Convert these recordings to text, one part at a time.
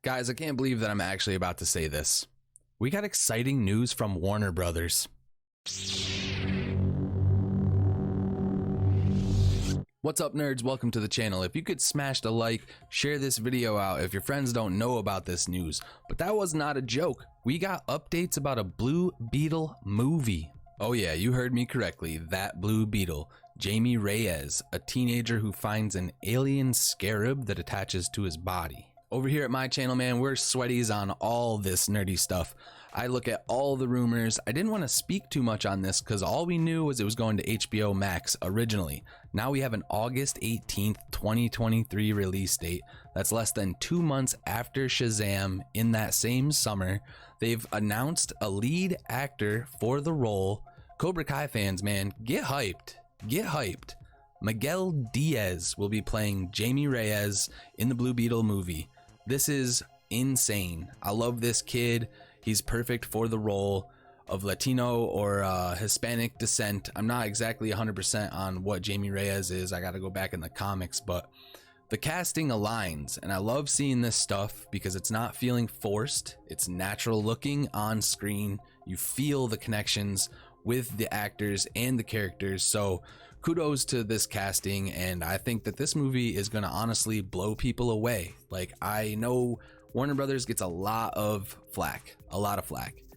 Guys, I can't believe that I'm actually about to say this. We got exciting news from Warner Brothers. What's up, nerds? Welcome to the channel. If you could smash the like, share this video out if your friends don't know about this news. But that was not a joke. We got updates about a Blue Beetle movie. Oh yeah, you heard me correctly. That Blue Beetle. Jamie Reyes, a teenager who finds an alien scarab that attaches to his body. Over here at my channel, man, we're sweaties on all this nerdy stuff. I look at all the rumors. I didn't want to speak too much on this because all we knew was it was going to HBO Max originally. Now we have an August 18th, 2023 release date. That's less than 2 months after Shazam. In that same summer, they've announced a lead actor for the role. Cobra Kai fans, man, get hyped. Get hyped. Miguel Diaz will be playing Jamie Reyes in the Blue Beetle movie. This is insane. I love this kid. He's perfect for the role of Latino or Hispanic descent. I'm not exactly 100% on what Jamie Reyes is. I got to go back in the comics, but the casting aligns, and I love seeing this stuff because it's not feeling forced. It's natural looking on screen. You feel the connections with the actors and the characters. So kudos to this casting, and I think that this movie is going to honestly blow people away. Like, I know Warner Brothers gets a lot of flack,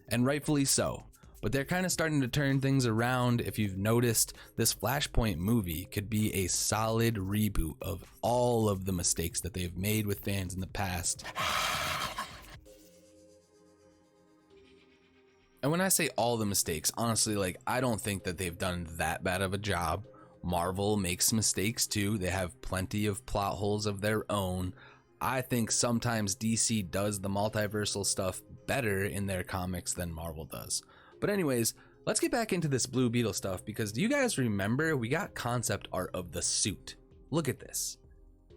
and rightfully so, but they're kind of starting to turn things around. If you've noticed, this Flashpoint movie could be a solid reboot of all of the mistakes that they've made with fans in the past. And when I say all the mistakes, honestly, like, I don't think that they've done that bad of a job. Marvel makes mistakes too. They have plenty of plot holes of their own. I think sometimes DC does the multiversal stuff better in their comics than Marvel does. But anyways, let's get back into this Blue Beetle stuff, because do you guys remember we got concept art of the suit? Look at this.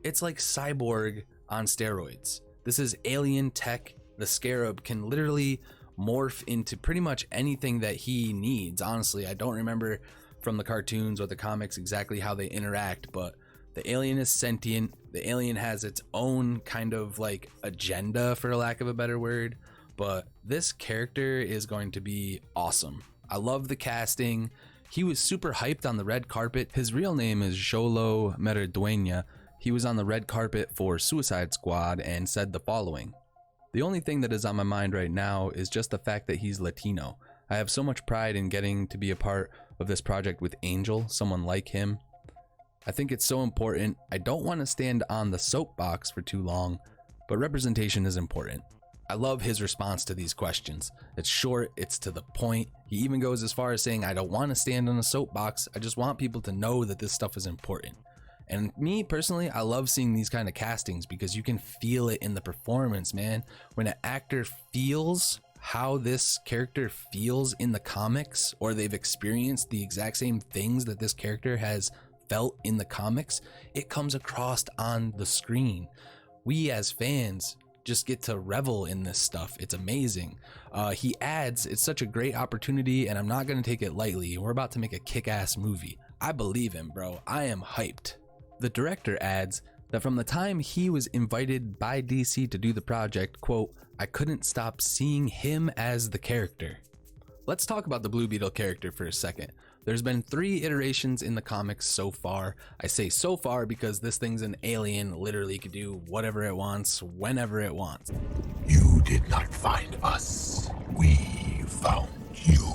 It's like Cyborg on steroids. This is alien tech. The Scarab can literally morph into pretty much anything that he needs. Honestly, I don't remember from the cartoons or the comics exactly how they interact, but the alien is sentient. The alien has its own kind of like agenda, for lack of a better word, but this character is going to be awesome. I love the casting. He was super hyped on the red carpet. His real name is Xolo Meridueña. He was on the red carpet for Suicide Squad and said the following: "The only thing that is on my mind right now is just the fact that he's Latino. I have so much pride in getting to be a part of this project with Angel, someone like him. I think it's so important. I don't want to stand on the soapbox for too long, but representation is important." I love his response to these questions. It's short, it's to the point. He even goes as far as saying, I don't want to stand on a soapbox. I just want people to know that this stuff is important. And me personally, I love seeing these kind of castings because you can feel it in the performance, man. When an actor feels how this character feels in the comics, or they've experienced the exact same things that this character has felt in the comics, it comes across on the screen. We as fans just get to revel in this stuff. It's amazing. He adds, it's such a great opportunity, and I'm not going to take it lightly. We're about to make a kick-ass movie. I believe him, bro. I am hyped. The director adds that from the time he was invited by DC to do the project, quote, I couldn't stop seeing him as the character. Let's talk about the Blue Beetle character for a second. There's been 3 iterations in the comics so far. I say so far because this thing's an alien, literally could do whatever it wants, whenever it wants. You did not find us. We found you.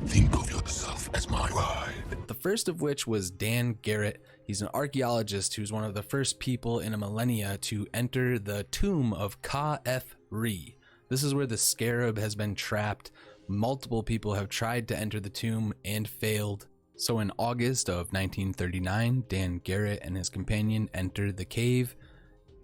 Think of yourself as my bride. The first of which was Dan Garrett. He's an archaeologist who's one of the first people in a millennia to enter the tomb of Ka-F-Ri. This is where the scarab has been trapped. Multiple people have tried to enter the tomb and failed. So in August of 1939, Dan Garrett and his companion enter the cave.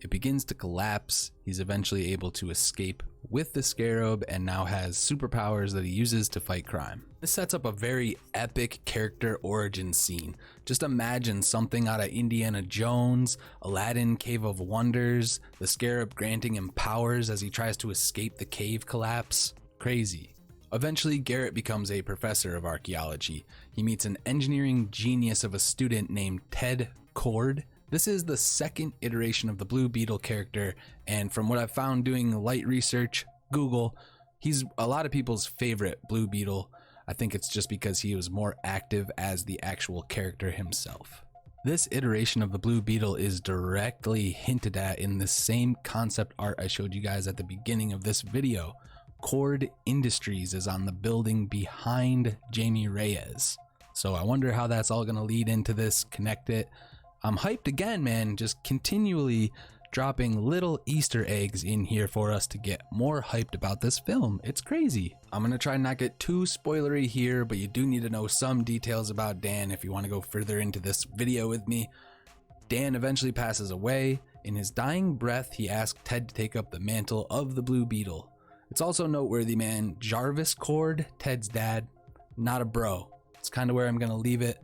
It begins to collapse. He's eventually able to escape with the scarab and now has superpowers that he uses to fight crime. This sets up a very epic character origin scene. Just imagine something out of Indiana Jones, Aladdin Cave of Wonders, the scarab granting him powers as he tries to escape the cave collapse. Crazy. Eventually, Garrett becomes a professor of archaeology. He meets an engineering genius of a student named Ted Cord. This is the second iteration of the Blue Beetle character, and from what I've found doing light research, Google, he's a lot of people's favorite Blue Beetle. I think it's just because he was more active as the actual character himself. This iteration of the Blue Beetle is directly hinted at in the same concept art I showed you guys at the beginning of this video. Cord Industries is on the building behind Jamie Reyes. So I wonder how that's all gonna lead into this, connect it. I'm hyped again, man, just continually dropping little Easter eggs in here for us to get more hyped about this film. It's crazy. I'm gonna try and not get too spoilery here, but you do need to know some details about Dan if you wanna go further into this video with me. Dan eventually passes away. In his dying breath, he asked Ted to take up the mantle of the Blue Beetle. It's also noteworthy, man, Jarvis Cord, Ted's dad, not a bro. It's kind of where I'm gonna leave it.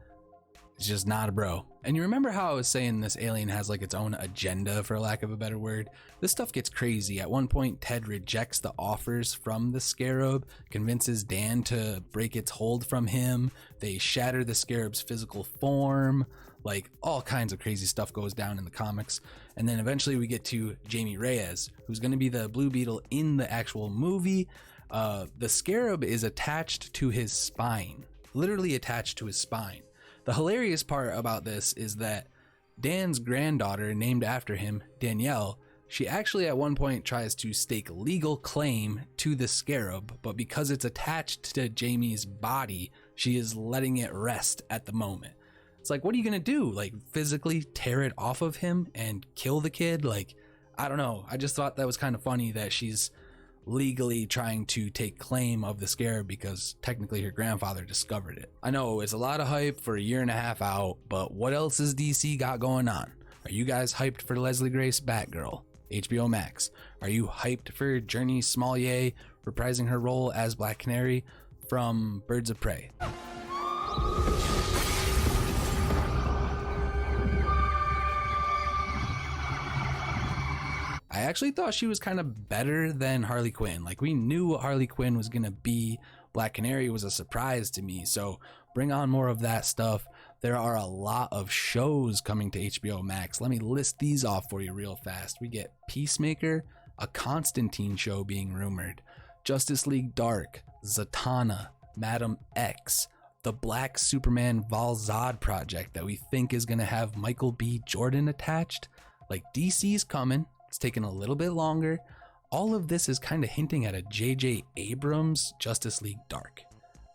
It's just not a bro. And you remember how I was saying this alien has like its own agenda, for lack of a better word? This stuff gets crazy. At one point, Ted rejects the offers from the scarab, convinces Dan to break its hold from him. They shatter the scarab's physical form. Like, all kinds of crazy stuff goes down in the comics. And then eventually we get to Jamie Reyes, who's going to be the Blue Beetle in the actual movie. The scarab is attached to his spine, literally attached to his spine. The hilarious part about this is that Dan's granddaughter, named after him, Danielle, she actually at one point tries to stake legal claim to the scarab, but because it's attached to Jamie's body, she is letting it rest at the moment. It's like, what are you gonna do? Like, physically tear it off of him and kill the kid? Like, I don't know. I just thought that was kind of funny that she's legally trying to take claim of the scarab because technically her grandfather discovered it. I know it's a lot of hype for a year and a half out, but what else has DC got going on? Are you guys hyped for Leslie Grace Batgirl, HBO Max? Are you hyped for Journey Smollett reprising her role as Black Canary from Birds of Prey? I actually thought she was kind of better than Harley Quinn. Like, we knew what Harley Quinn was gonna be. Black Canary was a surprise to me, so bring on more of that stuff. There are a lot of shows coming to HBO Max. Let me list these off for you real fast. We get Peacemaker, a Constantine show being rumored, Justice League Dark, Zatanna, Madam X, the Black Superman Val-Zod project that we think is gonna have Michael B. Jordan attached. Like, DC's coming. It's taken a little bit longer. All of this is kind of hinting at a J.J. Abrams Justice League Dark.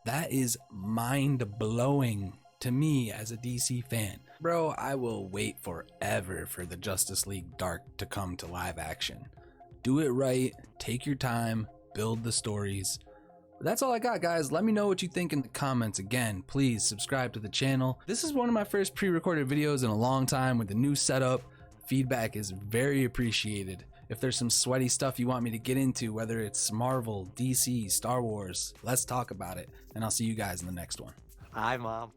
That is mind-blowing to me as a DC fan. Bro, I will wait forever for the Justice League Dark to come to live action. Do it right, take your time, build the stories. But that's all I got, guys. Let me know what you think in the comments. Again, please subscribe to the channel. This is one of my first pre-recorded videos in a long time with the new setup. Feedback is very appreciated. If there's some sweaty stuff you want me to get into, whether it's Marvel, DC, Star Wars, let's talk about it. And I'll see you guys in the next one. Hi, Mom.